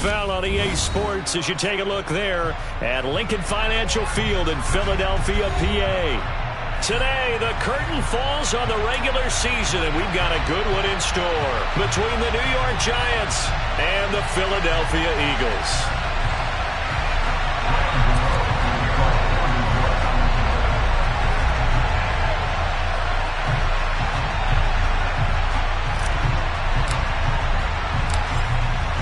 NFL on EA Sports as you take a look there at Lincoln Financial Field in Philadelphia, PA. Today, the curtain falls on the regular season, and we've got a good one in store between the New York Giants and the Philadelphia Eagles.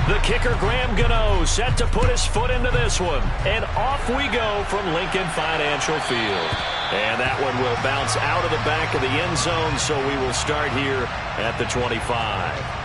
The kicker, Graham Gano, set to put his foot into this one. And off we go from Lincoln Financial Field. And that one will bounce out of the back of the end zone, so we will start here at the 25.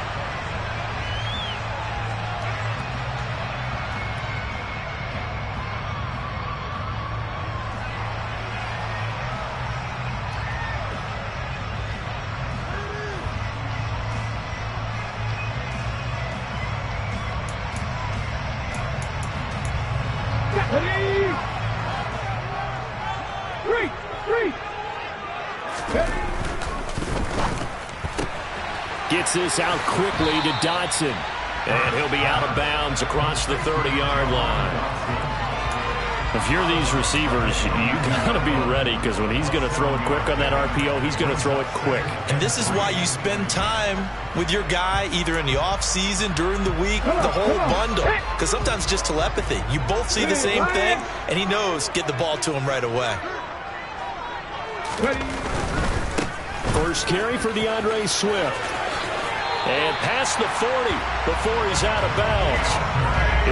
Gets this out quickly to Dotson. And he'll be out of bounds across the 30-yard line. If you're these receivers, you got to be ready, because when he's going to throw it quick on that RPO, he's going to throw it quick. And this is why you spend time with your guy either in the offseason, during the week, the whole bundle. Because sometimes just telepathy. You both see the same thing, and he knows get the ball to him right away. First carry for DeAndre Swift. And past the 40 before he's out of bounds.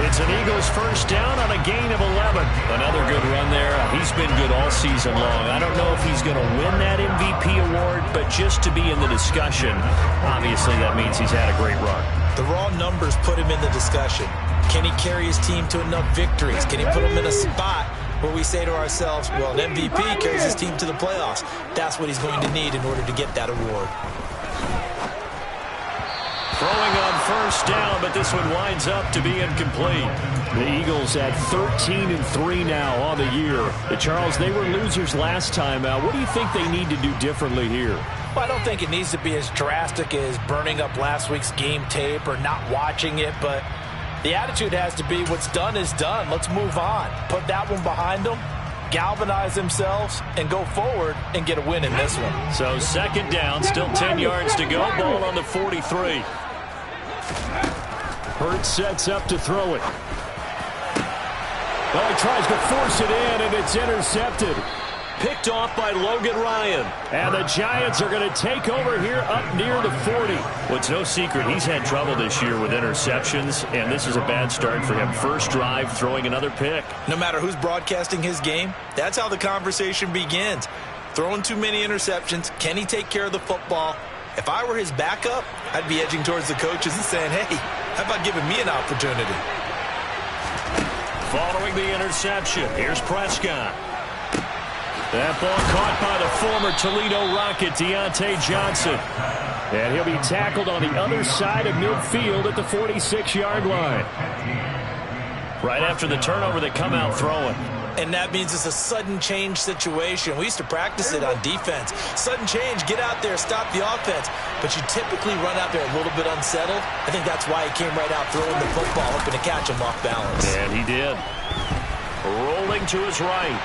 It's an Eagles first down on a gain of 11. Another good run there. He's been good all season long. I don't know if he's going to win that MVP award, but just to be in the discussion, obviously that means he's had a great run. The raw numbers put him in the discussion. Can he carry his team to enough victories? Can he put them in a spot where we say to ourselves, well, an MVP carries his team to the playoffs. That's what he's going to need in order to get that award. Throwing on first down, but this one winds up to be incomplete. The Eagles at 13-3 now on the year. Charles, they were losers last time out. What do you think they need to do differently here? Well, I don't think it needs to be as drastic as burning up last week's game tape or not watching it, but the attitude has to be what's done is done. Let's move on. Put that one behind them, galvanize themselves, and go forward and get a win in this one. So second down, still 10 yards to go. Ball on the 43. Hurts sets up to throw it. Well, he tries to force it in, and it's intercepted. Picked off by Logan Ryan. And the Giants are going to take over here up near the 40. Well, it's no secret he's had trouble this year with interceptions, and this is a bad start for him. First drive, throwing another pick. No matter who's broadcasting his game, that's how the conversation begins. Throwing too many interceptions. Can he take care of the football? If I were his backup, I'd be edging towards the coaches and saying, hey, how about giving me an opportunity? Following the interception, here's Prescott. That ball caught by the former Toledo Rocket, Deontay Johnson. And he'll be tackled on the other side of midfield at the 46-yard line. Right after the turnover, they come out throwing. And that means it's a sudden change situation. We used to practice it on defense. Sudden change, get out there, stop the offense. But you typically run out there a little bit unsettled. I think that's why he came right out throwing the football, hoping to catch him off balance. And he did. Rolling to his right.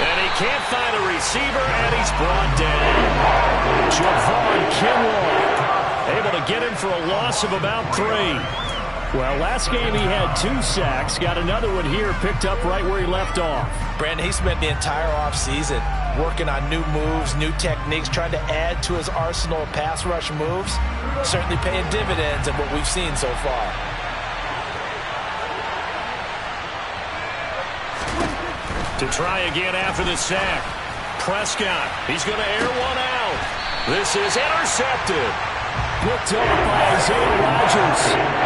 And he can't find a receiver, and he's brought down. Javon Kinlaw able to get him for a loss of about 3. Well, last game he had 2 sacks. Got another one here, picked up right where he left off. Brandon, he spent the entire offseason working on new moves, new techniques, trying to add to his arsenal of pass rush moves. Certainly paying dividends in what we've seen so far. To try again after the sack. Prescott, he's going to air one out. This is intercepted. Picked up by Isaiah Rodgers.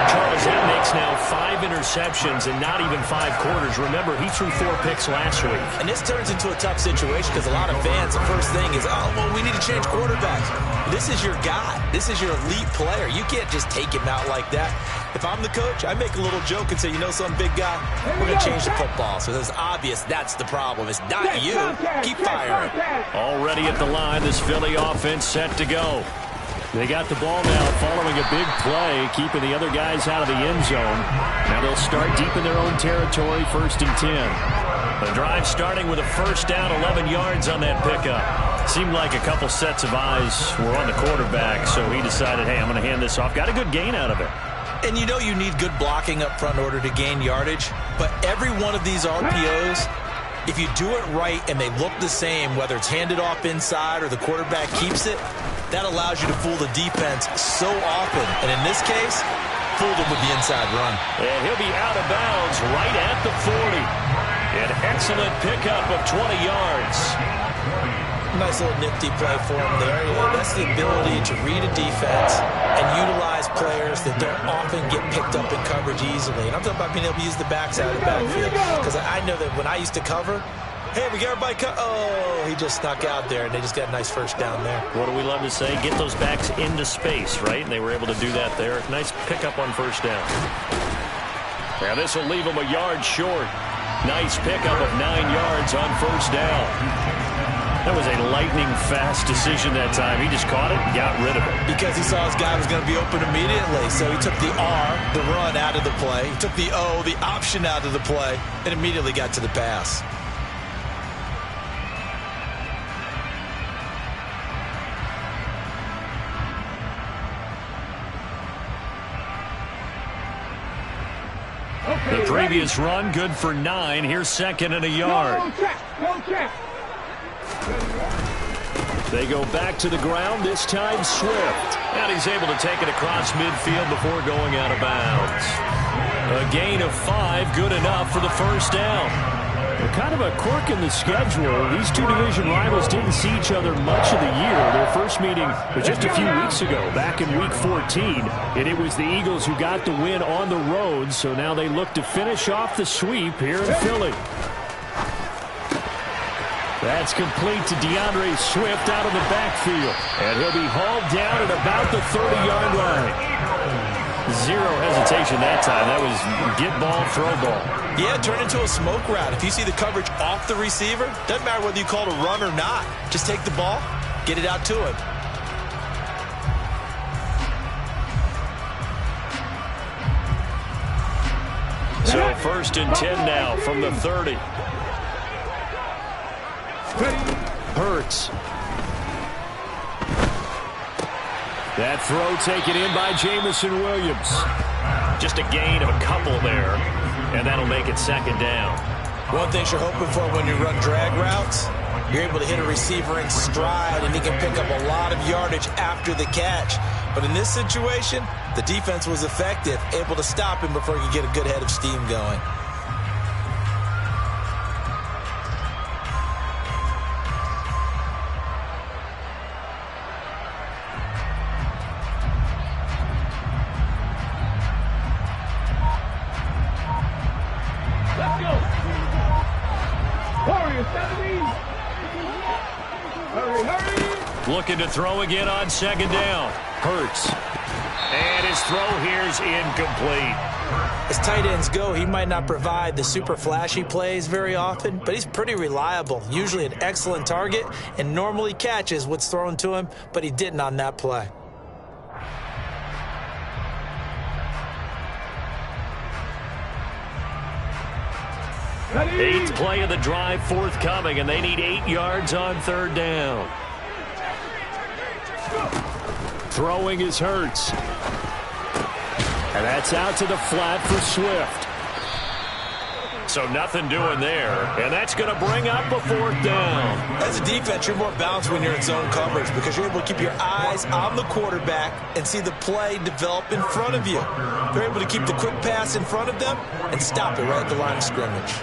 Charles, that makes now 5 interceptions in not even 5 quarters. Remember, he threw 4 picks last week. And this turns into a tough situation because a lot of fans, the first thing is, oh, well, we need to change quarterbacks. This is your guy. This is your elite player. You can't just take him out like that. If I'm the coach, I make a little joke and say, you know some big guy, we're going to change the football. So it's obvious that's the problem. It's not you. Keep firing. Already at the line, this Philly offense set to go. They got the ball now following a big play, keeping the other guys out of the end zone. Now they'll start deep in their own territory, 1st and 10. The drive starting with a first down, 11 yards on that pickup. Seemed like a couple sets of eyes were on the quarterback, so he decided, hey, I'm going to hand this off. Got a good gain out of it. And you know you need good blocking up front in order to gain yardage, but every one of these RPOs, if you do it right and they look the same, whether it's handed off inside or the quarterback keeps it, that allows you to fool the defense so often. And in this case, fooled them with the inside run. And he'll be out of bounds right at the 40. An excellent pickup of 20 yards. Nice little nifty play for him there. That's the ability to read a defense and utilize players that don't often get picked up in coverage easily. And I'm talking about being able to use the backside of the backfield. Because I know that when I used to cover, hey, we got everybody oh, he just snuck out there, and they just got a nice first down there. What do we love to say? Get those backs into space, right? And they were able to do that there. Nice pickup on first down. Now this will leave them a yard short. Nice pickup of 9 yards on first down. That was a lightning-fast decision that time. He just caught it and got rid of it. Because he saw his guy was going to be open immediately. So he took the R, the run, out of the play. He took the O, the option, out of the play, and immediately got to the pass. The previous run, good for 9. Here's 2nd and a yard. They go back to the ground, this time Swift. And he's able to take it across midfield before going out of bounds. A gain of 5, good enough for the first down. Kind of a quirk in the schedule. These two division rivals didn't see each other much of the year. Their first meeting was just a few weeks ago, back in Week 14. And it was the Eagles who got the win on the road, so now they look to finish off the sweep here in Philly. That's complete to DeAndre Swift out of the backfield. And he'll be hauled down at about the 30-yard line. Zero hesitation that time. That was get ball, throw ball. Yeah, turn into a smoke route. If you see the coverage off the receiver, doesn't matter whether you call it a run or not. Just take the ball, get it out to him. So 1st and 10 now from the 30. Hurts. That throw taken in by Jamison Williams. Just a gain of a couple there, and that'll make it 2nd down. One thing you're hoping for when you run drag routes, you're able to hit a receiver in stride, and he can pick up a lot of yardage after the catch. But in this situation, the defense was effective, able to stop him before he could get a good head of steam going. Looking to throw again on 2nd down. Hurts. And his throw here is incomplete. As tight ends go, he might not provide the super flashy plays very often, but he's pretty reliable. Usually an excellent target and normally catches what's thrown to him, but he didn't on that play. Eighth play of the drive forthcoming, and they need 8 yards on 3rd down. Throwing is Hurts. And that's out to the flat for Swift. So nothing doing there. And that's going to bring up a 4th down. As a defense, you're more balanced when you're in zone coverage because you're able to keep your eyes on the quarterback and see the play develop in front of you. They're able to keep the quick pass in front of them and stop it right at the line of scrimmage.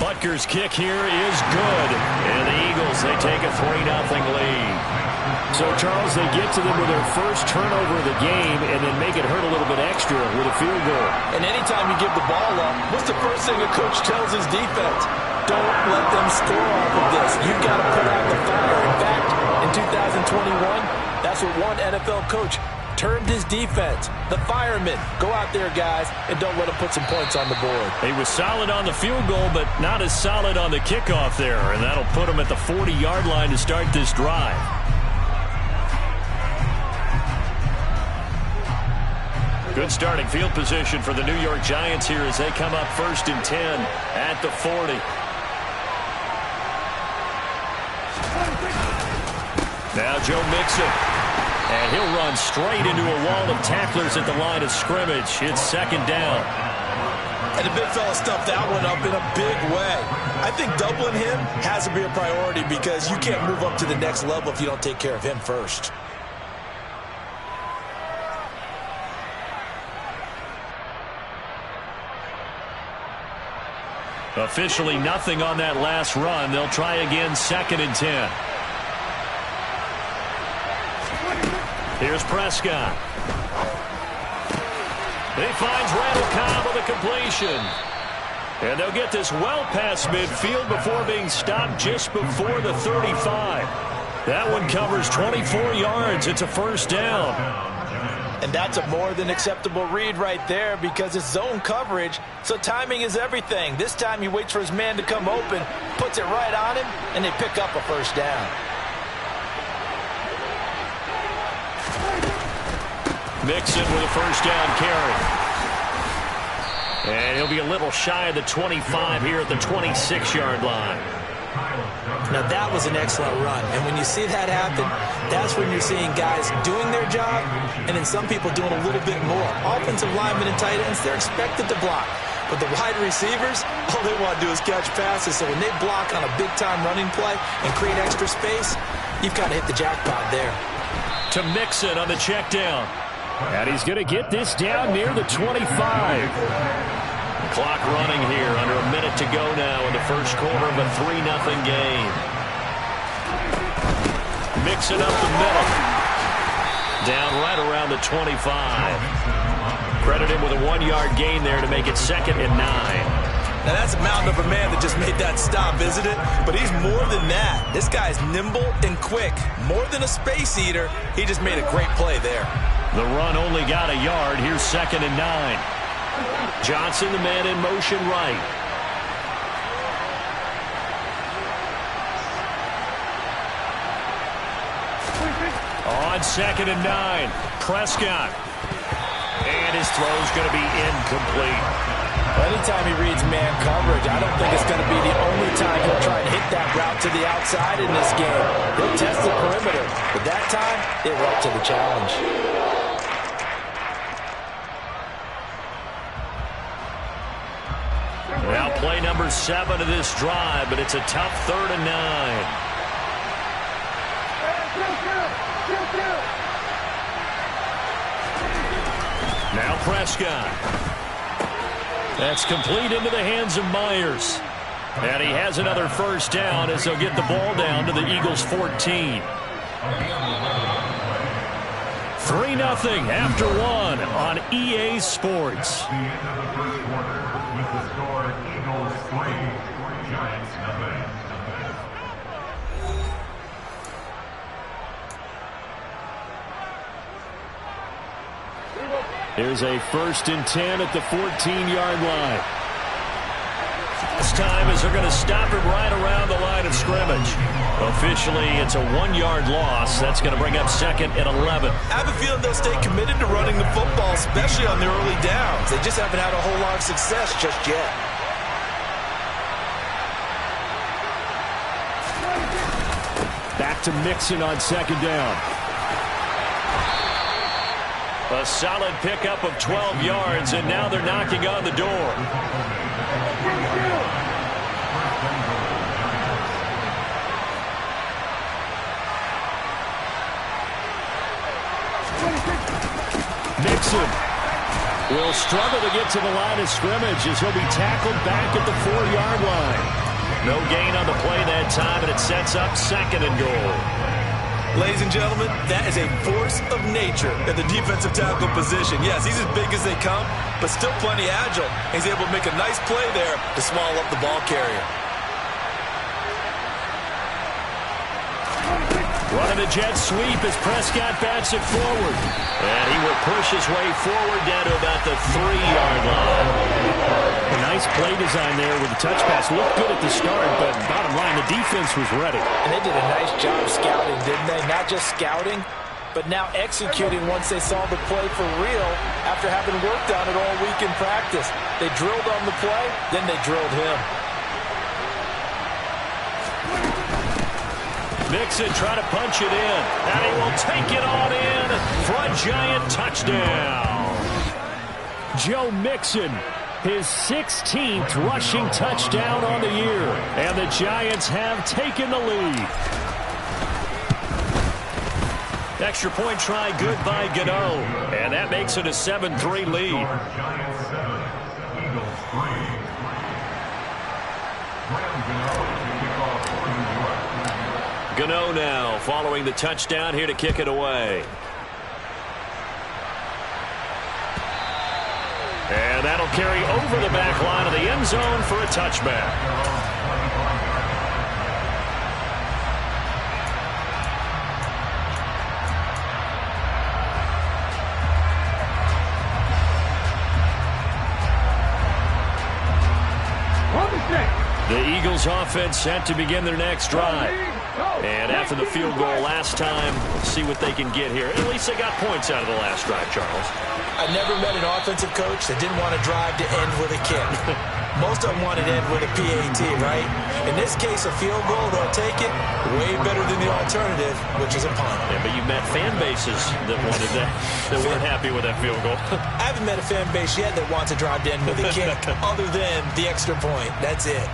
Butker's kick here is good. And the Eagles, they take a 3-0 lead. So, Charles, they get to them with their first turnover of the game and then make it hurt a little bit extra with a field goal. And anytime you give the ball up, what's the first thing a coach tells his defense? Don't let them score off of this. You've got to put out the fire. In fact, in 2021, that's what one NFL coach turned his defense. The firemen, go out there, guys, and don't let them put some points on the board. He was solid on the field goal, but not as solid on the kickoff there, and that'll put him at the 40-yard line to start this drive. Good starting field position for the New York Giants here as they come up 1st and 10 at the 40. Now Joe Mixon. And he'll run straight into a wall of tacklers at the line of scrimmage. It's 2nd down. And the big fella stuffed that one up in a big way. I think doubling him has to be a priority because you can't move up to the next level if you don't take care of him first. Officially nothing on that last run. They'll try again 2nd and 10. Here's Prescott. He finds Randall Cobb with a completion. And they'll get this well past midfield before being stopped just before the 35. That one covers 24 yards. It's a 1st down. And that's a more than acceptable read right there because it's zone coverage, so timing is everything. This time he waits for his man to come open, puts it right on him, and they pick up a 1st down. Mixon with a 1st down carry. And he'll be a little shy of the 25 here at the 26-yard line. Now that was an excellent run, and when you see that happen, that's when you're seeing guys doing their job and then some people doing a little bit more. Offensive linemen and tight ends, they're expected to block. But the wide receivers, all they want to do is catch passes. So when they block on a big-time running play and create extra space, you've kind of hit the jackpot there. To Mixon on the check down. And he's going to get this down near the 25. Clock running here, under a minute to go now in the 1st quarter of a 3-0 game. Mixon up the middle. Down right around the 25. Credit him with a 1-yard gain there to make it 2nd and 9. Now that's a mountain of a man that just made that stop, isn't it? But he's more than that. This guy's nimble and quick. More than a space eater, he just made a great play there. The run only got a yard. Here's 2nd and 9. Johnson, the man in motion right. On 2nd and 9, Prescott. And his throw's going to be incomplete. Anytime he reads man coverage, I don't think it's going to be the only time he'll try and hit that route to the outside in this game. He'll test the perimeter, but that time, they were up to the challenge. Now play number 7 of this drive, but it's a tough 3rd and 9. Now Prescott. That's complete into the hands of Myers. And he has another 1st down as they'll get the ball down to the Eagles' 14. 3-0 after 1 on EA Sports. Here's a 1st and 10 at the 14-yard line. This time is they're going to stop him right around the line of scrimmage. Officially, it's a 1-yard loss. That's going to bring up 2nd and 11. I have a feeling they'll stay committed to running the football, especially on the early downs. They just haven't had a whole lot of success just yet. Back to Mixon on 2nd down. A solid pickup of 12 yards, and now they're knocking on the door. Mixon will struggle to get to the line of scrimmage as he'll be tackled back at the 4-yard line. No gain on the play that time, and it sets up 2nd and goal. Ladies and gentlemen, that is a force of nature in the defensive tackle position. Yes, he's as big as they come, but still plenty agile. He's able to make a nice play there to swallow up the ball carrier. Running a jet sweep as Prescott bats it forward. And he will push his way forward down to about the 3-yard line. A nice play design there with the touch pass. Looked good at the start, but bottom line, the defense was ready. And they did a nice job scouting, didn't they? Not just scouting, but now executing once they saw the play for real after having worked on it all week in practice. They drilled on the play, then they drilled him. Mixon trying to punch it in, and he will take it on in for a Giant touchdown. Joe Mixon, his 16th rushing touchdown on the year, and the Giants have taken the lead. Extra point try good by Gano, and that makes it a 7-3 lead. Giants 7, Eagles 3. Gano now following the touchdown here to kick it away. And that'll carry over the back line of the end zone for a touchback. The Eagles offense set to begin their next drive. And after the field goal last time, see what they can get here. At least they got points out of the last drive, Charles. I never met an offensive coach that didn't want to drive to end with a kick. Most of them wanted to end with a PAT, right? In this case, a field goal, they'll take it. Way better than the alternative, which is a punt. Yeah, but you've met fan bases that wanted that, that weren't happy with that field goal. I haven't met a fan base yet that wants to drive to end with a kick other than the extra point. That's it.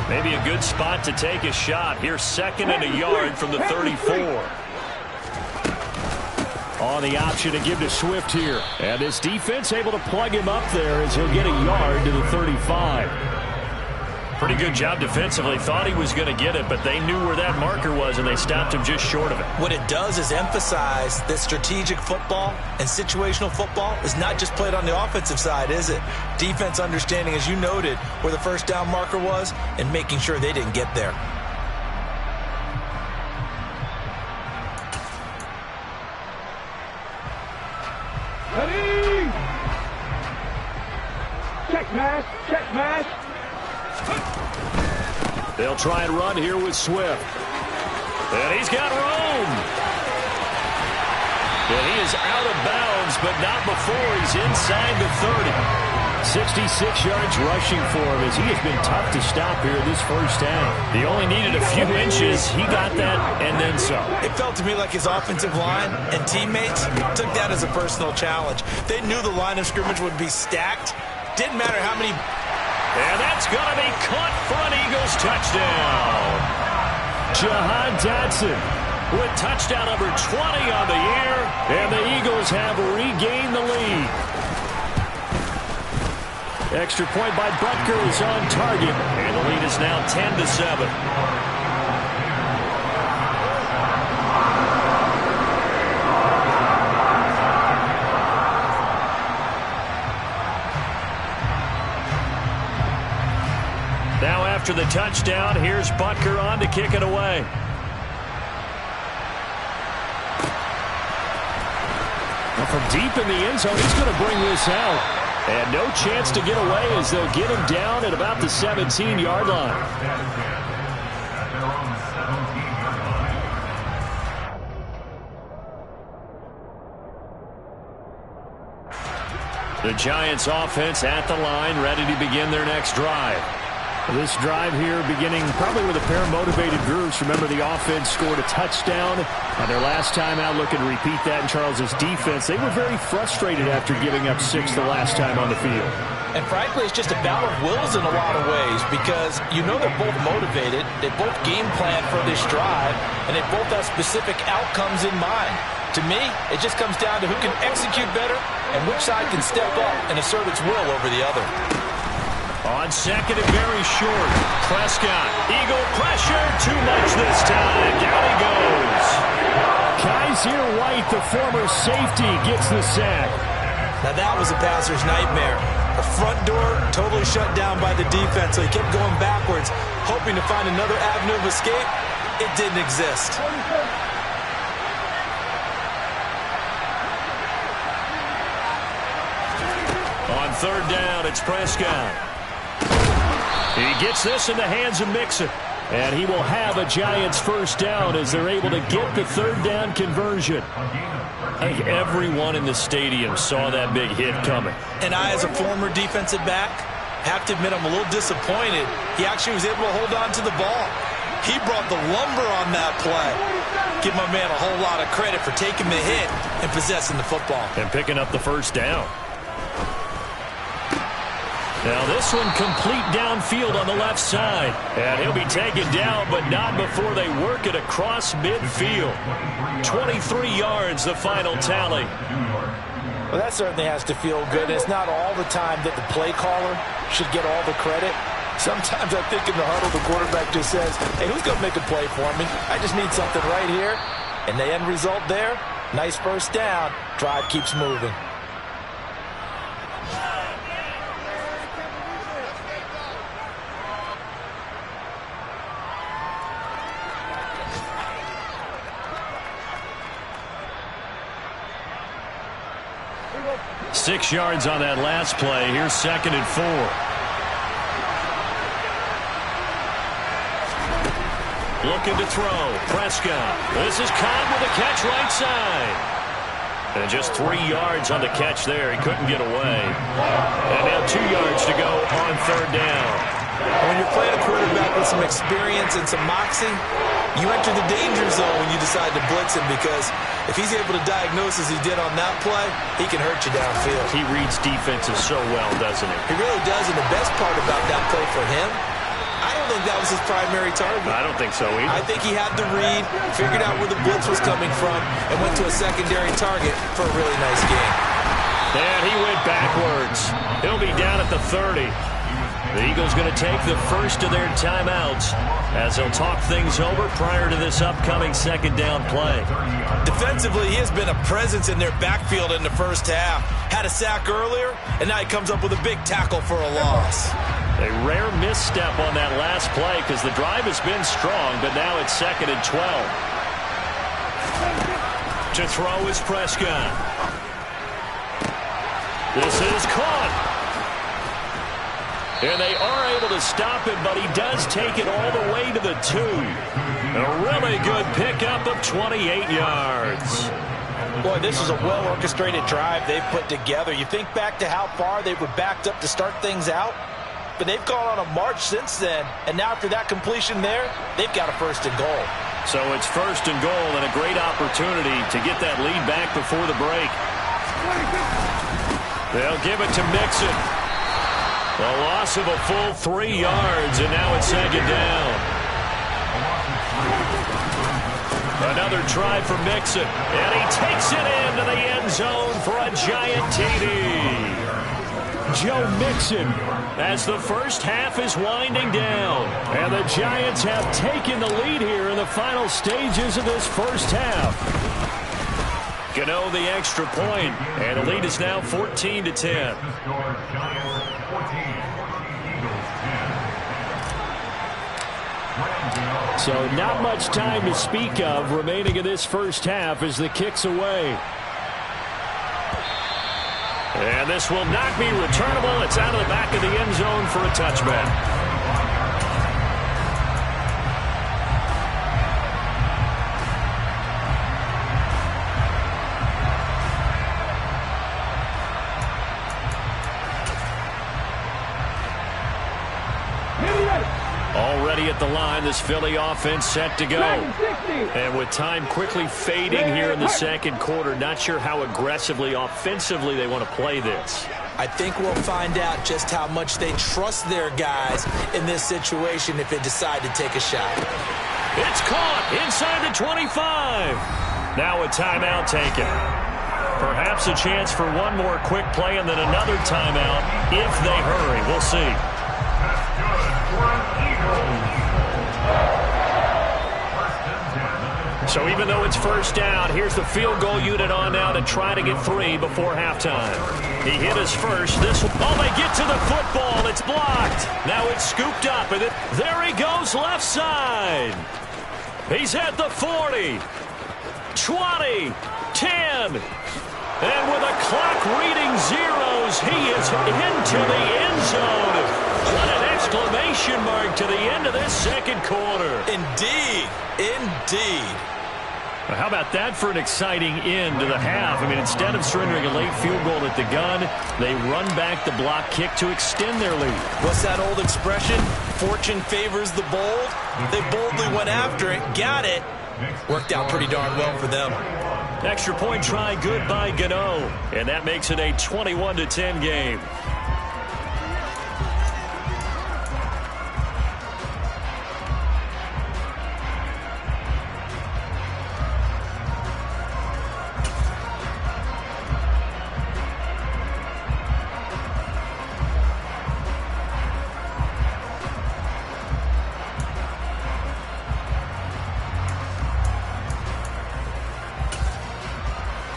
Maybe a good spot to take a shot. Here's 2nd and a yard from the 34. On the option to give to Swift here. And this defense able to plug him up there as he'll get a yard to the 35. Pretty good job defensively. Thought he was going to get it, but they knew where that marker was, and they stopped him just short of it. What it does is emphasize that strategic football and situational football is not just played on the offensive side, is it? Defense understanding, as you noted, where the first down marker was and making sure they didn't get there. Ready! Check mash, check mash. They'll try and run here with Swift. And he's got room. And he is out of bounds, but not before he's inside the 30. 66 yards rushing for him as he has been tough to stop here this first half. He only needed a few inches. He got that and then some. It felt to me like his offensive line and teammates took that as a personal challenge. They knew the line of scrimmage would be stacked. Didn't matter how many... And that's going to be caught for an Eagles touchdown. Jahan Dotson with touchdown number 20 on the year, and the Eagles have regained the lead. Extra point by Butker is on target, and the lead is now 10-7. Now after the touchdown, here's Butker on to kick it away. Now from deep in the end zone, he's going to bring this out. And no chance to get away as they'll get him down at about the 17-yard line. The Giants offense at the line, ready to begin their next drive. This drive here beginning probably with a pair of motivated groups. Remember, the offense scored a touchdown on their last time out, looking to repeat that in Charles's defense. They were very frustrated after giving up 6 the last time on the field. And frankly, it's just a battle of wills in a lot of ways because you know they're both motivated, they both game plan for this drive, and they both have specific outcomes in mind. To me, it just comes down to who can execute better and which side can step up and assert its will over the other. On 2nd and very short, Prescott, Eagle pressure, too much this time, down he goes. Kaiser White, the former safety, gets the sack. Now that was a passer's nightmare. The front door totally shut down by the defense, so he kept going backwards, hoping to find another avenue of escape. It didn't exist. On third down, it's Prescott. He gets this in the hands of Mixon. And he will have a Giants first down as they're able to get the third down conversion. I think everyone in the stadium saw that big hit coming. And I, as a former defensive back, have to admit I'm a little disappointed. He actually was able to hold on to the ball. He brought the lumber on that play. Give my man a whole lot of credit for taking the hit and possessing the football. And picking up the first down. Now this one complete downfield on the left side. And he'll be taken down, but not before they work it across midfield. 23 yards, the final tally. Well, that certainly has to feel good. It's not all the time that the play caller should get all the credit. Sometimes I think in the huddle, the quarterback just says, hey, who's going to make a play for me? I just need something right here. And the end result there, nice first down. Drive keeps moving. Six yards on that last play. Here's 2nd and 4. Looking to throw. Prescott. This is caught with a catch right side. And just 3 yards on the catch there. He couldn't get away. And now 2 yards to go on third down. When you're playing a quarterback with some experience and some moxie, you enter the danger zone when you decide to blitz him, because if he's able to diagnose as he did on that play, he can hurt you downfield. He reads defenses so well, doesn't he? He really does, and the best part about that play for him, I don't think that was his primary target. I don't think so either. I think he had the read, figured out where the blitz was coming from, and went to a secondary target for a really nice game. And he went backwards. He'll be down at the 30. The Eagles going to take the first of their timeouts as they'll talk things over prior to this upcoming second down play. Defensively, he has been a presence in their backfield in the first half. Had a sack earlier, and now he comes up with a big tackle for a loss. A rare misstep on that last play because the drive has been strong, but now it's 2nd and 12. To throw is Prescott. This is caught. And they are able to stop him, but he does take it all the way to the 2. A really good pickup of 28 yards. Boy, this is a well-orchestrated drive they've put together. You think back to how far they were backed up to start things out, but they've gone on a march since then. And now after that completion there, they've got a 1st and goal. So it's 1st and goal and a great opportunity to get that lead back before the break. They'll give it to Mixon. The loss of a full 3 yards, and now it's 2nd down. Another try for Mixon, and he takes it into the end zone for a giant TD. Joe Mixon, as the first half is winding down, and the Giants have taken the lead here in the final stages of this first half. Gano the extra point, and the lead is now 14-10. So not much time to speak of remaining in this first half as the kick's away. And this will not be returnable. It's out of the back of the end zone for a touchback. Already at the line, this Philly offense set to go. And with time quickly fading here in the second quarter, not sure how aggressively, offensively they want to play this. I think we'll find out just how much they trust their guys in this situation if they decide to take a shot. It's caught inside the 25. Now a timeout taken. Perhaps a chance for one more quick play and then another timeout if they hurry. We'll see. So even though it's first down, here's the field goal unit on now to try to get 3 before halftime. He hit his first. They get to the football. It's blocked. Now it's scooped up, and there he goes left side. He's at the 40, 20, 10. And with a clock reading zeros, he is into the end zone. What an exclamation mark to the end of this second quarter. Indeed. Indeed. How about that for an exciting end to the half? I mean, instead of surrendering a late field goal at the gun, they run back the block kick to extend their lead. What's that old expression? Fortune favors the bold. They boldly went after it, got it. Worked out pretty darn well for them. Extra point try good by Gano. And that makes it a 21-10 game.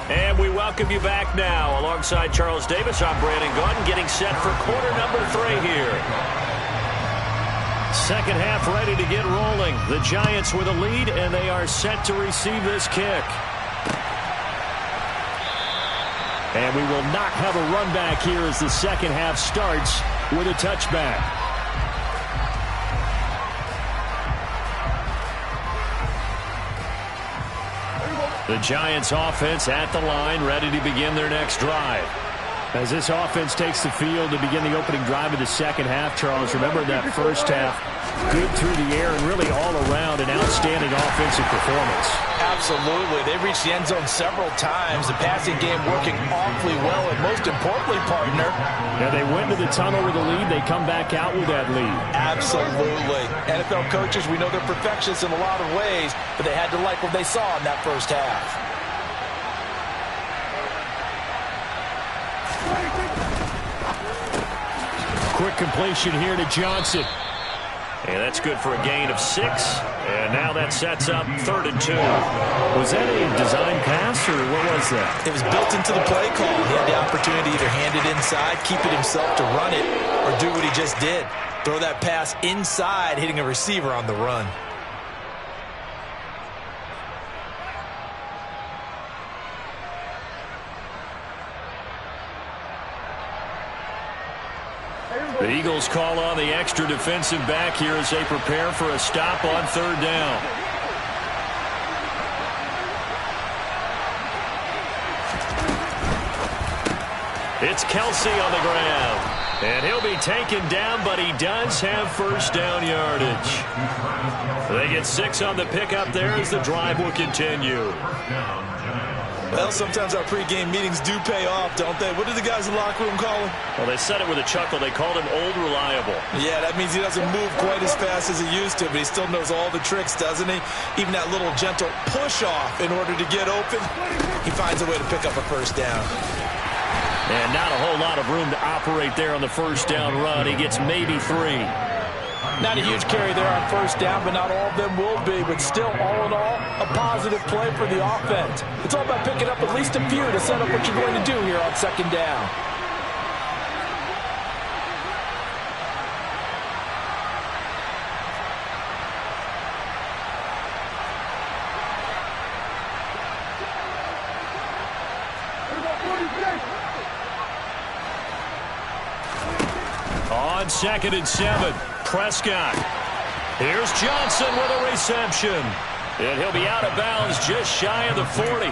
And we welcome you back now. Alongside Charles Davis, I'm Brandon Gaudin, getting set for quarter number 3 here. Second half ready to get rolling. The Giants with a lead, and they are set to receive this kick. And we will not have a run back here as the second half starts with a touchback. The Giants offense at the line, ready to begin their next drive. As this offense takes the field to begin the opening drive of the second half, Charles, remember that first half, good through the air and really all around an outstanding offensive performance. Absolutely. They reached the end zone several times. The passing game working awfully well, and most importantly, partner. Yeah, they went to the tunnel with a lead. They come back out with that lead. Absolutely. NFL coaches, we know they're perfectionists in a lot of ways, but they had to like what they saw in that first half. Quick completion here to Johnson. And that's good for a gain of 6. And now that sets up 3rd and 2. Was that a design pass, or what was that? It was built into the play call. He had the opportunity to either hand it inside, keep it himself to run it, or do what he just did. Throw that pass inside, hitting a receiver on the run. The Eagles call on the extra defensive back here as they prepare for a stop on 3rd down. It's Kelsey on the ground. And he'll be taken down, but he does have first down yardage. They get 6 on the pickup there as the drive will continue. Well, sometimes our pregame meetings do pay off, don't they? What did the guys in the locker room call him? Well, they said it with a chuckle. They called him Old Reliable. Yeah, that means he doesn't move quite as fast as he used to, but he still knows all the tricks, doesn't he? Even that little gentle push-off in order to get open, he finds a way to pick up a first down. And not a whole lot of room to operate there on the first down run. He gets maybe 3. Not a huge carry there on first down, but not all of them will be. But still, all in all, a positive play for the offense. It's all about picking up at least a few to set up what you're going to do here on 2nd down. On 2nd and 7, Prescott. Here's Johnson with a reception. And he'll be out of bounds just shy of the 40.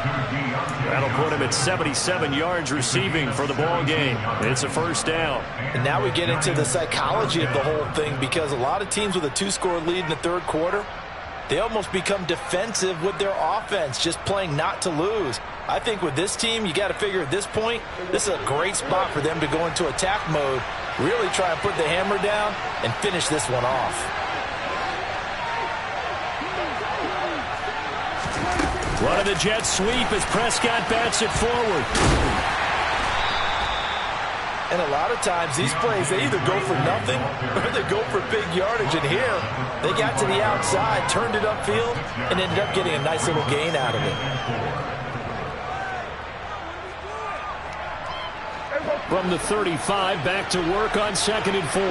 That'll put him at 77 yards receiving for the ball game. It's a first down. And now we get into the psychology of the whole thing, because a lot of teams with a 2-score lead in the 3rd quarter, they almost become defensive with their offense, just playing not to lose. I think with this team, you got to figure at this point, this is a great spot for them to go into attack mode, really try and put the hammer down and finish this one off. Running the jet sweep as Prescott bats it forward. And a lot of times, these plays, they either go for nothing or they go for big yardage. And here, they got to the outside, turned it upfield, and ended up getting a nice little gain out of it. From the 35, back to work on 2nd and 4.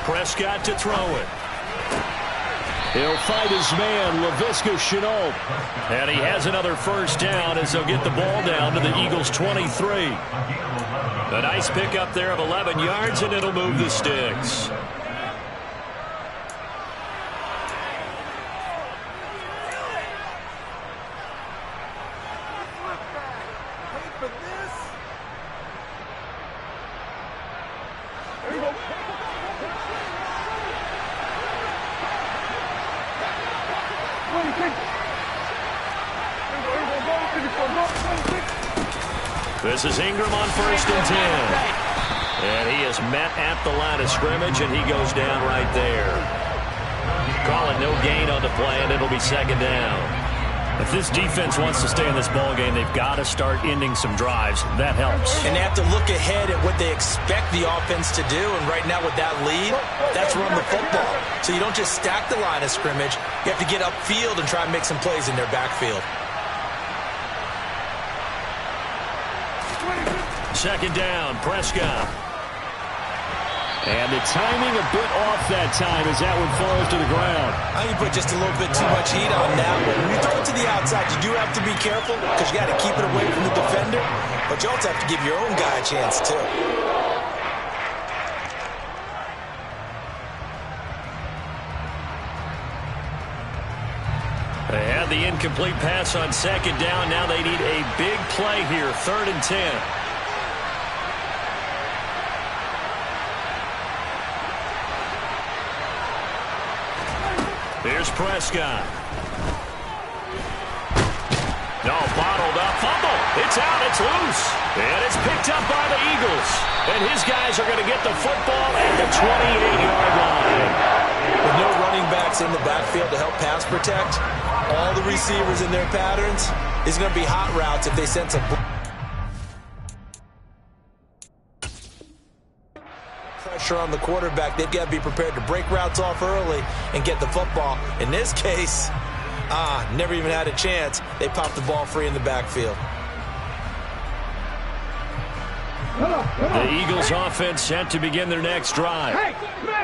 Prescott to throw it. He'll fight his man, Laviska Shenault. And he has another first down as they'll get the ball down to the Eagles' 23. A nice pickup there of 11 yards, and it'll move the sticks. This is Ingram on 1st and 10. And he is met at the line of scrimmage, and he goes down right there. Call it no gain on the play, and it'll be 2nd down. If this defense wants to stay in this ball game, they've got to start ending some drives. That helps. And they have to look ahead at what they expect the offense to do. And right now with that lead, that's run the football. So you don't just stack the line of scrimmage. You have to get upfield and try and make some plays in their backfield. 2nd down, Prescott. And the timing a bit off that time as that one falls to the ground. I think you put just a little bit too much heat on that one. When you throw it to the outside, you do have to be careful because you got to keep it away from the defender. But you also have to give your own guy a chance, too. They had the incomplete pass on 2nd down. Now they need a big play here, 3rd and 10. Here's Prescott. No, bottled up. Fumble. It's out. It's loose. And it's picked up by the Eagles. And his guys are going to get the football at the 28-yard line. With no running backs in the backfield to help pass protect, all the receivers in their patterns, is going to be hot routes if they sense a pressure on the quarterback. They've got to be prepared to break routes off early and get the football. In this case, never even had a chance. They popped the ball free in the backfield. The Eagles offense set to begin their next drive.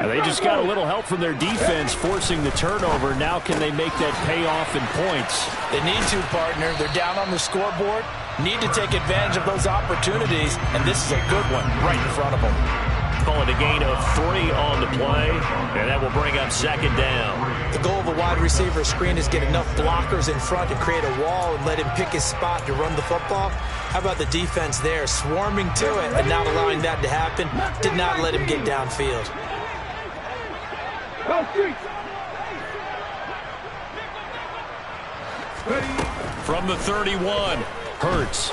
They just got a little help from their defense forcing the turnover. Now can they make that pay off in points? They need to, partner. They're down on the scoreboard. Need to take advantage of those opportunities, and this is a good one right in front of them. Call it a gain of 3 on the play, and that will bring up 2nd down. The goal of a wide receiver screen is get enough blockers in front to create a wall and let him pick his spot to run the football. How about the defense there, swarming to it and not allowing that to happen? Did not let him get downfield. From the 31, Hurts.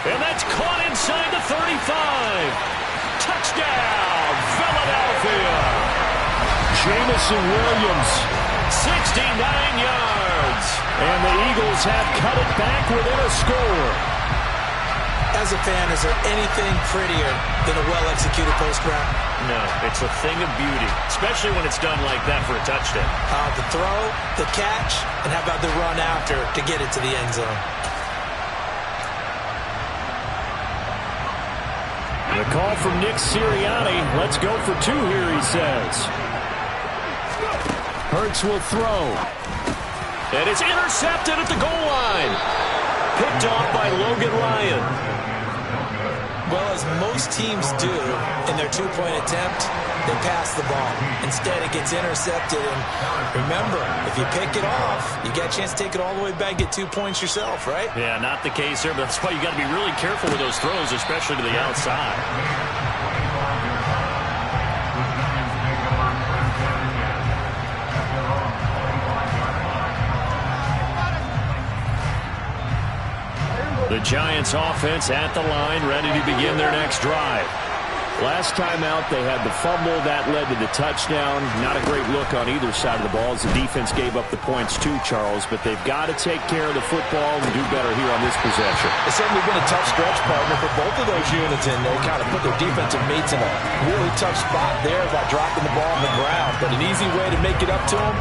And that's caught inside the 35. Touchdown, Philadelphia. Jamison Williams, 69 yards. And the Eagles have cut it back within a score. As a fan, is there anything prettier than a well-executed post route? No, it's a thing of beauty, especially when it's done like that for a touchdown. The throw, the catch, and how about the run after to get it to the end zone? The call from Nick Sirianni. Let's go for 2 here, he says. Hurts will throw. And it's intercepted at the goal line. Picked off by Logan Ryan. Well, as most teams do in their 2-point attempt, they pass the ball. Instead, it gets intercepted. And remember, if you pick it off, you got a chance to take it all the way back, get 2 points yourself, right? Yeah, not the case there, but that's why you got to be really careful with those throws, especially to the outside. The Giants offense at the line, ready to begin their next drive. Last time out, they had the fumble. That led to the touchdown. Not a great look on either side of the ball as the defense gave up the points too, Charles. But they've got to take care of the football and do better here on this possession. It's certainly been a tough stretch, partner, for both of those units, and they kind of put their defensive mates in a really tough spot there by dropping the ball on the ground. But an easy way to make it up to them,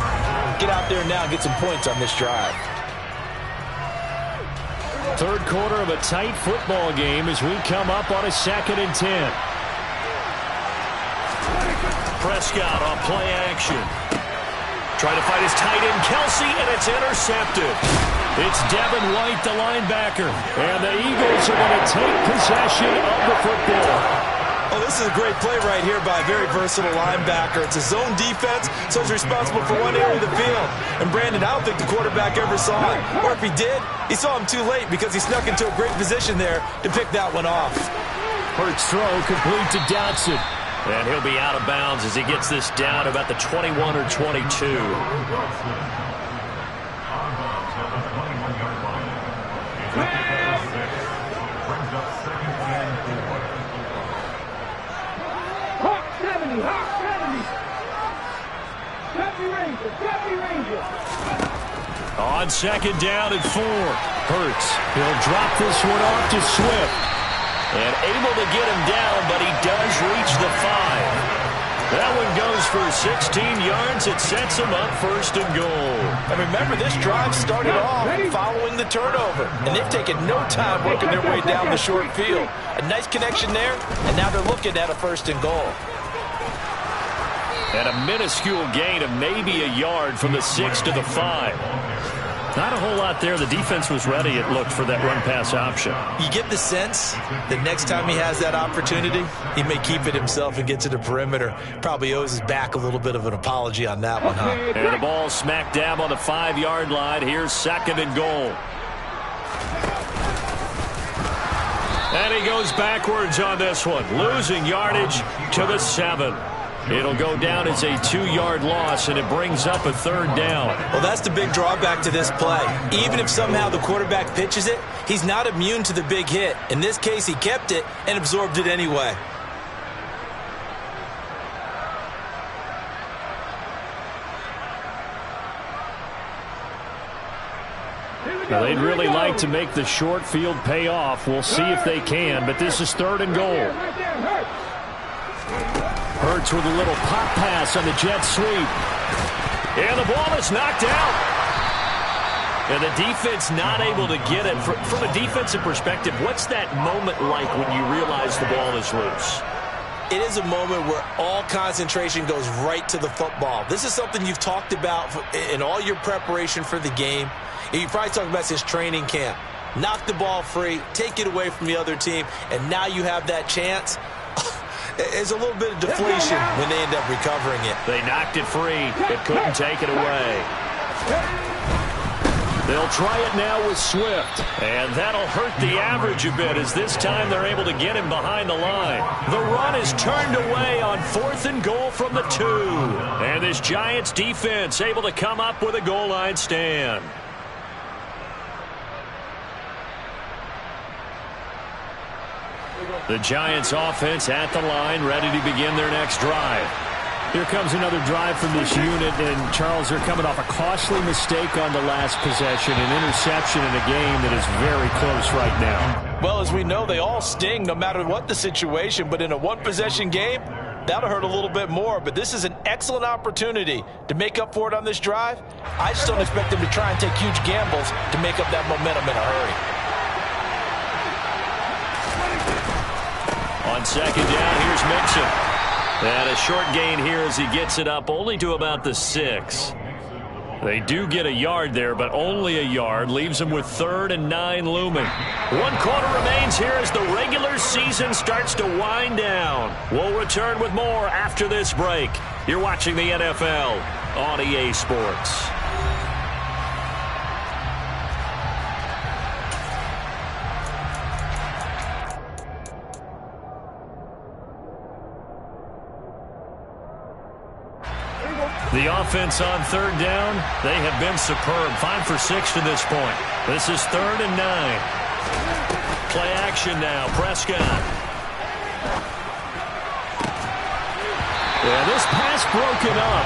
get out there now and get some points on this drive. Third quarter of a tight football game as we come up on a 2nd and 10. Prescott on play action. Trying to fight his tight end, Kelsey, and it's intercepted. It's Devin White, the linebacker, and the Eagles are going to take possession of the football. Oh, this is a great play right here by a very versatile linebacker. It's a zone defense, so he's responsible for one area of the field. And Brandon, I don't think the quarterback ever saw it. Or if he did, he saw him too late because he snuck into a great position there to pick that one off. Hurts throw complete to Dotson. And he'll be out of bounds as he gets this down about the 21 or 22. On 2nd down and 4. Hurts. He'll drop this one off to Swift. And able to get him down, but he does reach the 5. That one goes for 16 yards. It sets him up 1st and goal. And remember, this drive started off following the turnover. And they've taken no time working their way down the short field. A nice connection there, and now they're looking at a 1st and goal. And a minuscule gain of maybe a yard from the 6 to the 5. Not a whole lot there. The defense was ready, it looked, for that run-pass option. You get the sense that next time he has that opportunity, he may keep it himself and get to the perimeter. Probably owes his back a little bit of an apology on that one, huh? And the ball smack dab on the 5-yard line. Here's 2nd and goal. And he goes backwards on this one, losing yardage to the 7. It'll go down as a 2-yard loss, and it brings up a 3rd down. Well, that's the big drawback to this play. Even if somehow the quarterback pitches it, he's not immune to the big hit. In this case, he kept it and absorbed it anyway. Now, they'd really like to make the short field pay off. We'll see if they can, but this is 3rd and goal. Hurts with a little pop pass on the jet sweep. And the ball is knocked out. And the defense not able to get it. From a defensive perspective, what's that moment like when you realize the ball is loose? It is a moment where all concentration goes right to the football. This is something you've talked about in all your preparation for the game. You probably talked about since training camp. Knock the ball free, take it away from the other team, and now you have that chance. There's a little bit of deflation when they end up recovering it. They knocked it free, but couldn't take it away. They'll try it now with Swift, and that'll hurt the average a bit as this time they're able to get him behind the line. The run is turned away on 4th and goal from the 2. And this Giants defense able to come up with a goal line stand. The Giants offense at the line, ready to begin their next drive. Here comes another drive from this unit, and Charles, they're coming off a costly mistake on the last possession, an interception in a game that is very close right now. Well, as we know, they all sting no matter what the situation, but in a one-possession game, that'll hurt a little bit more. But this is an excellent opportunity to make up for it on this drive. I just don't expect them to try and take huge gambles to make up that momentum in a hurry. On 2nd down, here's Mixon. And a short gain here as he gets it up only to about the 6. They do get a yard there, but only a yard. Leaves them with 3rd and 9 looming. 1 quarter remains here as the regular season starts to wind down. We'll return with more after this break. You're watching the NFL on EA Sports. The offense on 3rd down, they have been superb. 5 for 6 to this point. This is 3rd and 9. Play action now, Prescott. Yeah, this pass broken up.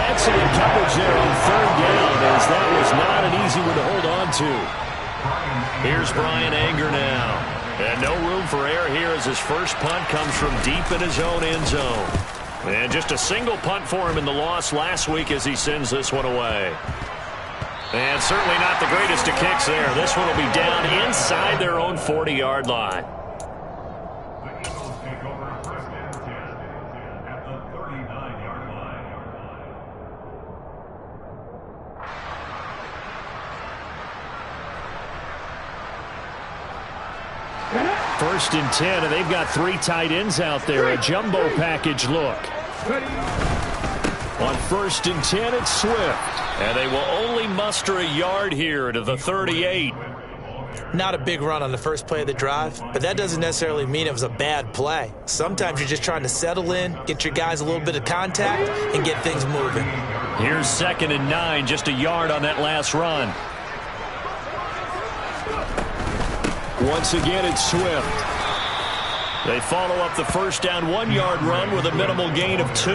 Excellent coverage there on third down, as that was not an easy one to hold on to. Here's Brian Anger now. And no room for error here as his first punt comes from deep in his own end zone. And just a single punt for him in the loss last week as he sends this one away. And certainly not the greatest of kicks there. This one will be down inside their own 40-yard line. The Eagles take over first and 10 at the 39-yard line. First and 10, and they've got 3 tight ends out there. A jumbo package look. On first and 10, it's Swift. And they will only muster a yard here to the 38. Not a big run on the first play of the drive, but that doesn't necessarily mean it was a bad play. Sometimes you're just trying to settle in, get your guys a little bit of contact, and get things moving. Here's 2nd and 9, just a yard on that last run. Once again, it's Swift. They follow up the first down 1-yard run with a minimal gain of 2.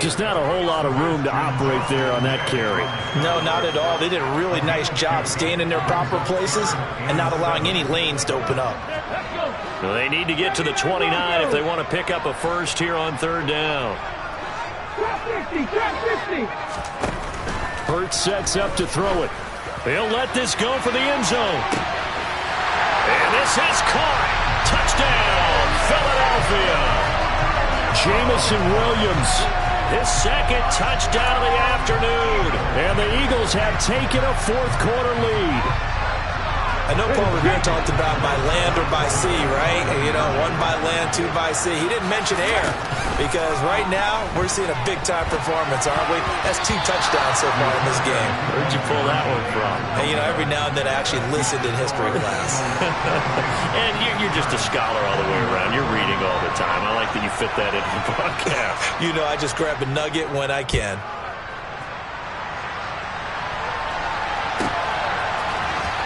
Just not a whole lot of room to operate there on that carry. No, not at all. They did a really nice job staying in their proper places and not allowing any lanes to open up. Well, they need to get to the 29 if they want to pick up a first here on third down. Hurts sets up to throw it. He'll let this go for the end zone. And this is caught. Touchdown, Philadelphia. Jamison Williams, his 2nd touchdown of the afternoon. And the Eagles have taken a fourth-quarter lead. I know Paul Revere talked about by land or by sea, right? You know, 1 by land, 2 by sea. He didn't mention air because right now we're seeing a big-time performance, aren't we? That's 2 touchdowns so far in this game. Where'd you pull that one from? And, you know, every now and then I actually listened in history class. And you're just a scholar all the way around. You're reading all the time. I like that you fit that into the broadcast. You know, I just grab a nugget when I can.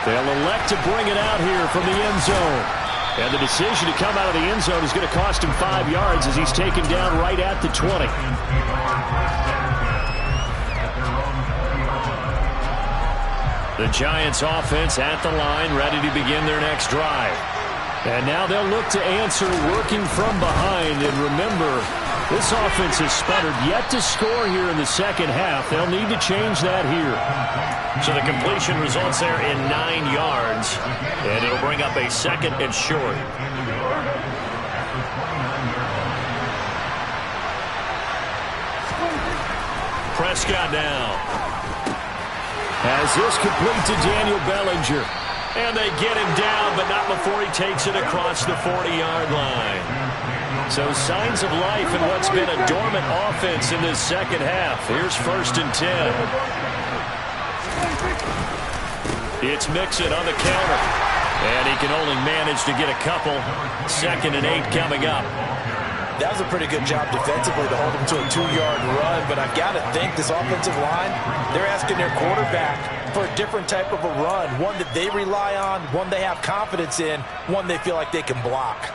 They'll elect to bring it out here from the end zone. And the decision to come out of the end zone is going to cost him 5 yards as he's taken down right at the 20. The Giants offense at the line, ready to begin their next drive. And now they'll look to answer working from behind. And remember, this offense has sputtered yet to score here in the second half. They'll need to change that here. So the completion results there in 9 yards. And it'll bring up a 2nd and short. Prescott now has this complete to Daniel Bellinger. And they get him down, but not before he takes it across the 40-yard line. So signs of life in what's been a dormant offense in this second half. Here's 1st and 10. It's Mixon on the counter. And he can only manage to get a couple. 2nd and 8 coming up. That was a pretty good job defensively to hold him to a 2-yard run, but I've got to think this offensive line, they're asking their quarterback for a different type of a run, one that they rely on, one they have confidence in, one they feel like they can block.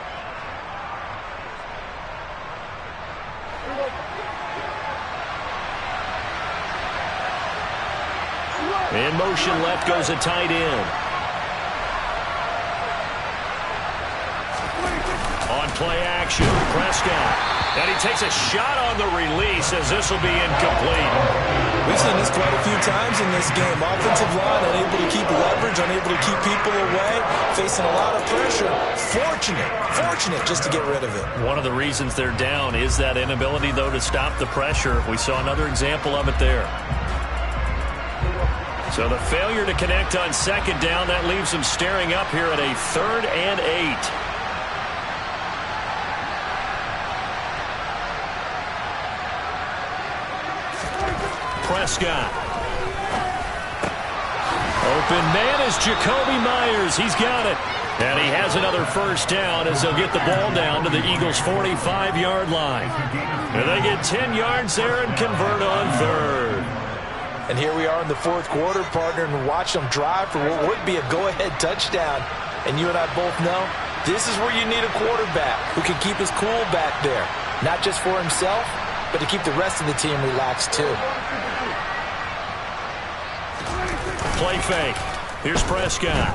In motion left goes a tight end. On play action, Prescott. And he takes a shot on the release as this will be incomplete. We've seen this quite a few times in this game. Offensive line unable to keep leverage, unable to keep people away, facing a lot of pressure. Fortunate just to get rid of it. One of the reasons they're down is that inability, though, to stop the pressure. We saw another example of it there. So the failure to connect on 2nd down, that leaves them staring up here at a 3rd and 8. Prescott. Open man is Jacoby Myers. He's got it. And he has another first down as they'll get the ball down to the Eagles' 45-yard line. And they get 10 yards there and convert on 3rd. And here we are in the 4th quarter, partner, and watch them drive for what would be a go-ahead touchdown. And you and I both know this is where you need a quarterback who can keep his cool back there. Not just for himself, but to keep the rest of the team relaxed too. Play fake. Here's Prescott.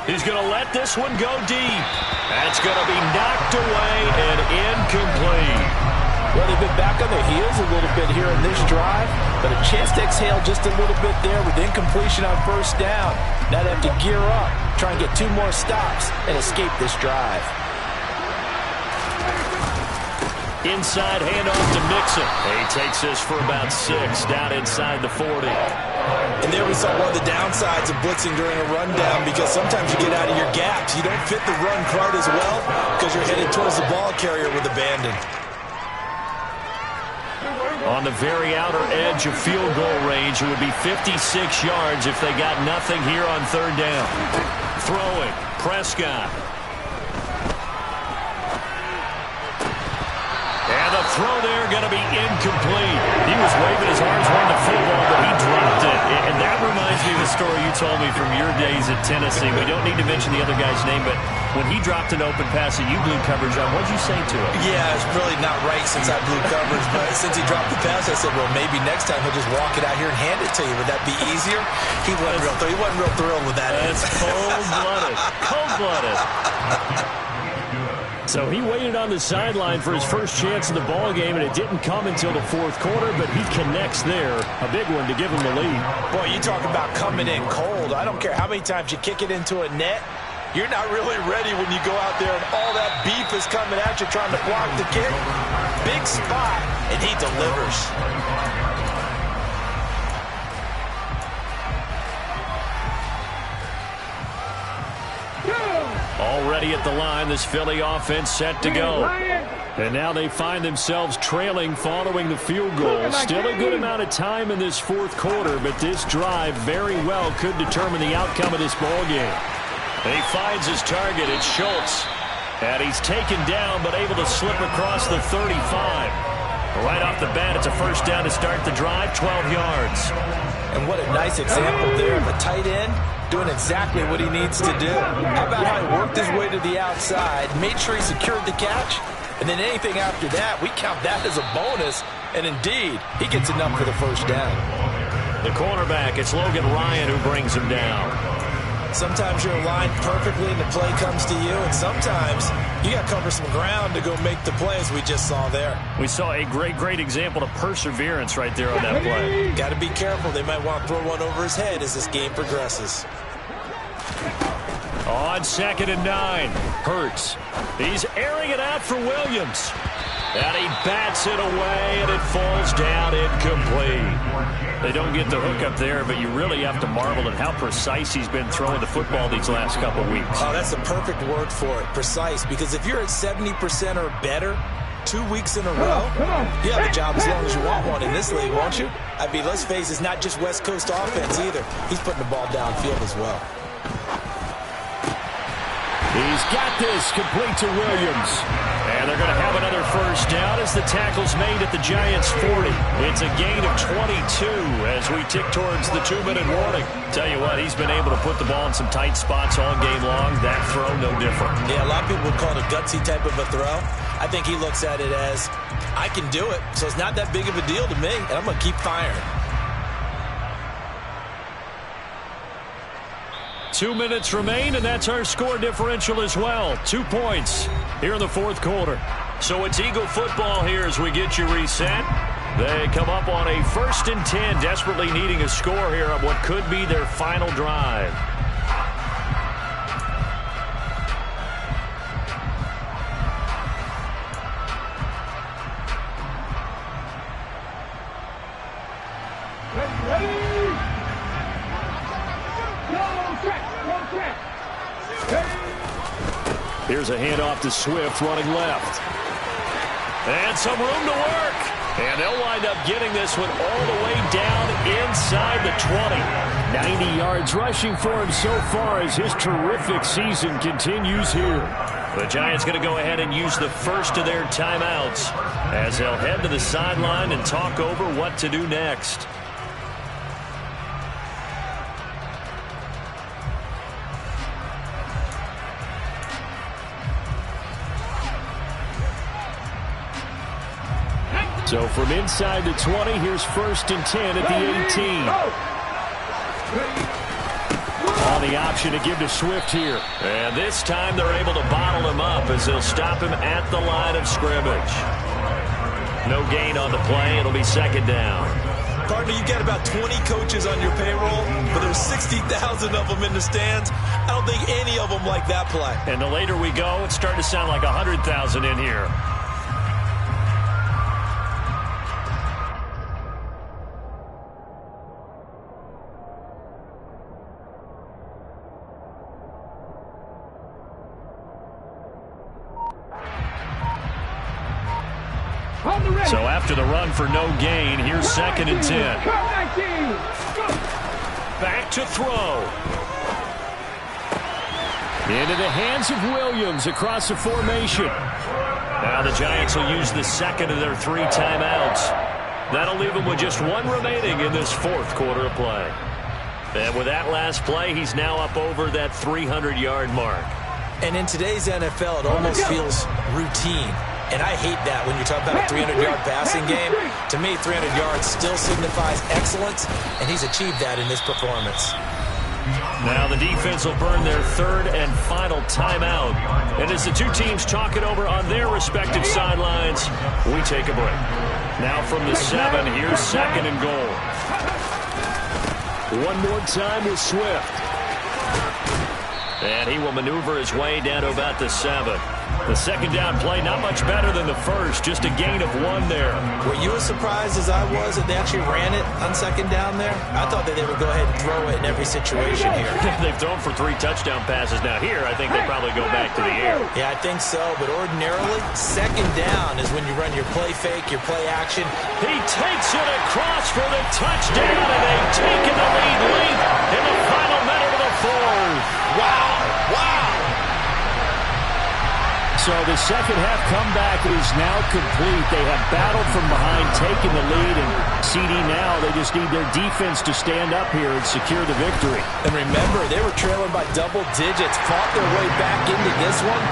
He's going to let this one go deep. That's going to be knocked away and incomplete. Well, they've been back on their heels a little bit here in this drive, but a chance to exhale just a little bit there with incompletion on first down. Now they have to gear up, try and get 2 more stops, and escape this drive. Inside handoff to Mixon. He takes this for about 6 down inside the 40. And there we saw one of the downsides of blitzing during a rundown, because sometimes you get out of your gaps. You don't fit the run quite as well because you're headed towards the ball carrier with abandon. On the very outer edge of field goal range, it would be 56 yards if they got nothing here on 3rd down. Throwing, Prescott. And the throw there going to be incomplete. He was waving his arms around the football, but he dropped it. And that reminds me of the story you told me from your days at Tennessee. We don't need to mention the other guy's name, but when he dropped an open pass that you blew coverage on, what did you say to him? Yeah, it's really not right since I blew coverage, but since he dropped the pass, I said, well, maybe next time he'll just walk it out here and hand it to you. Would that be easier? He wasn't real thrilled with that. That's cold-blooded. Cold-blooded. So he waited on the sideline for his first chance in the ball game, and it didn't come until the 4th quarter, but he connects there. A big one to give him the lead. Boy, you talk about coming in cold. I don't care how many times you kick it into a net. You're not really ready when you go out there and all that beef is coming at you trying to block the kick. Big spot, and he delivers. Already at the line, this Philly offense set to go. And now they find themselves trailing following the field goal. Still a good amount of time in this 4th quarter, but this drive very well could determine the outcome of this ball game. He finds his target. It's Schultz. And he's taken down, but able to slip across the 35. Right off the bat, it's a first down to start the drive, 12 yards. And what a nice example there of a tight end doing exactly what he needs to do. How about how he worked his way to the outside, made sure he secured the catch, and then anything after that, we count that as a bonus. And indeed, he gets enough for the first down. The cornerback, it's Logan Ryan who brings him down. Sometimes you're aligned perfectly and the play comes to you, and sometimes you got to cover some ground to go make the plays we just saw there. We saw a great example of perseverance right there on that play. Got to be careful. They might want to throw one over his head as this game progresses. On 2nd and 9, Hurts. He's airing it out for Williams. And he bats it away, and it falls down incomplete. They don't get the hook up there, but you really have to marvel at how precise he's been throwing the football these last couple weeks. Oh, that's a perfect word for it, precise, because if you're at 70% or better 2 weeks in a row, you have a job as long as you want one in this league, won't you? I mean, let's face it, it's not just West Coast offense either. He's putting the ball downfield as well. He's got this complete to Williams. And they're going to have another first down as the tackle's made at the Giants' 40. It's a gain of 22 as we tick towards the 2-minute warning. Tell you what, he's been able to put the ball in some tight spots all game long. That throw, no different. Yeah, a lot of people would call it a gutsy type of a throw. I think he looks at it as, I can do it, so it's not that big of a deal to me, and I'm going to keep firing. 2 minutes remain, and that's our score differential as well. 2 points here in the 4th quarter. So it's Eagle football here as we get you reset. They come up on a 1st and 10, desperately needing a score here on what could be their final drive. Here's a handoff to Swift running left. And some room to work. And they'll wind up getting this one all the way down inside the 20. 90 yards rushing for him so far as his terrific season continues here. The Giants going to go ahead and use the first of their timeouts as they'll head to the sideline and talk over what to do next. So from inside the 20, here's 1st and 10 at the 18. On the option to give to Swift here. And this time they're able to bottle him up as they'll stop him at the line of scrimmage. No gain on the play. It'll be 2nd down. Partner, you got about 20 coaches on your payroll, but there's 60,000 of them in the stands. I don't think any of them like that play. And the later we go, it's starting to sound like 100,000 in here. So after the run for no gain, here's 2nd and 10. Back to throw. Into the hands of Williams across the formation. Now the Giants will use the 2nd of their 3 timeouts. That'll leave them with just 1 remaining in this 4th quarter of play. And with that last play, he's now up over that 300-yard mark. And in today's NFL, it almost feels routine. And I hate that when you're talking about a 300-yard passing game. To me, 300 yards still signifies excellence, and he's achieved that in this performance. Now the defense will burn their 3rd and final timeout. And as the two teams talk it over on their respective sidelines, we take a break. Now from the 7, here's 2nd and goal. One more time with Swift. And he will maneuver his way down to about the 7. The 2nd down play, not much better than the 1st, just a gain of 1 there. Were you as surprised as I was that they actually ran it on 2nd down there? I thought that they would go ahead and throw it in every situation here. They've thrown for 3 touchdown passes. Now here, I think they probably go back to the air. Yeah, I think so, but ordinarily, 2nd down is when you run your play fake, your play action. He takes it across for the touchdown, and they've taken the lead late in the final minute of the 4th. Wow, wow. So the 2nd half comeback is now complete. They have battled from behind, taken the lead, and CD now, they just need their defense to stand up here and secure the victory. And remember, they were trailing by double digits, fought their way back into this one.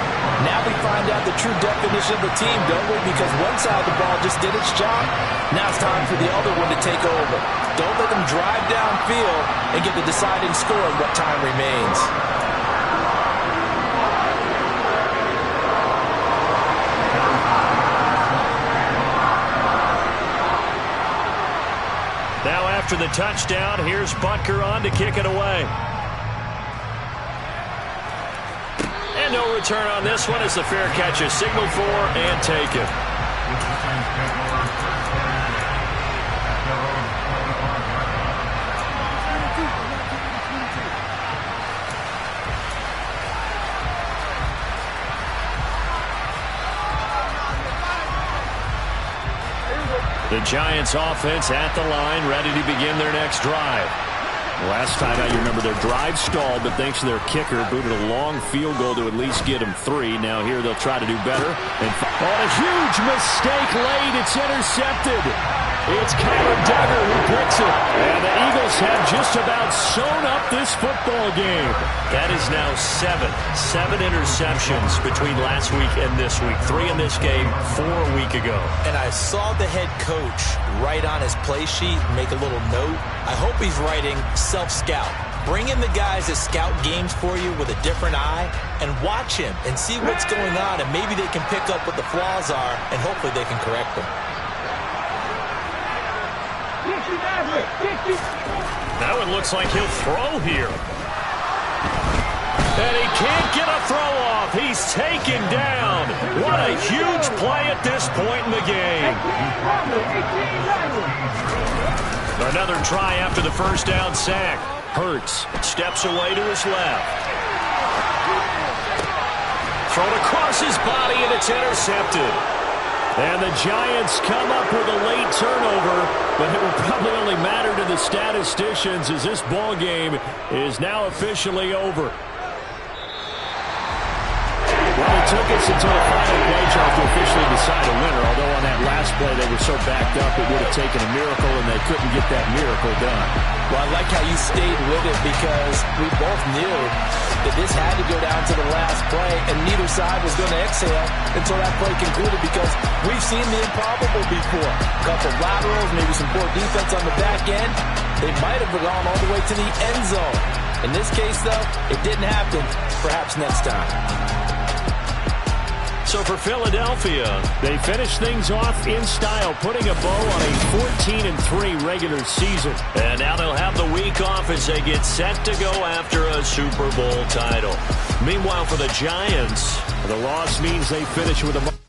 Now we find out the true definition of the team, don't we? Because one side of the ball just did its job. Now it's time for the other one to take over. Don't let them drive downfield and get the deciding score in what time remains. Now after the touchdown, here's Butker on to kick it away. And no return on this one as the fair catch is signaled for and taken. The Giants offense at the line, ready to begin their next drive. Last time out, you remember their drive stalled, but thanks to their kicker, booted a long field goal to at least get them 3. Now here they'll try to do better. And a huge mistake late. It's intercepted. It's Kyler Duggar who picks it. And the Eagles have just about sewn up this football game. That is now 7 interceptions between last week and this week. 3 in this game, 4 a week ago. And I saw the head coach write on his play sheet, make a little note. I hope he's writing self-scout. Bring in the guys that scout games for you with a different eye and watch him and see what's going on, and maybe they can pick up what the flaws are, and hopefully they can correct them. Now it looks like he'll throw here. And he can't get a throw off. He's taken down. What a huge play at this point in the game. Another try after the first down sack. Hurts steps away to his left. Thrown across his body, and it's intercepted. And the Giants come up with a late turnover, but it will probably only matter to the statisticians as this ball game is now officially over. Well, it took us until the final play, Charles, to officially decide a winner, although on that last play they were so backed up it would have taken a miracle, and they couldn't get that miracle done. Well, I like how you stayed with it because we both knew that this had to go down to the last play, and neither side was going to exhale until that play concluded because we've seen the improbable before. A couple laterals, maybe some poor defense on the back end. They might have gone all the way to the end zone. In this case, though, it didn't happen. Perhaps next time. So for Philadelphia, they finish things off in style, putting a bow on a 14-3 regular season. And now they'll have the week off as they get set to go after a Super Bowl title. Meanwhile, for the Giants, the loss means they finish with a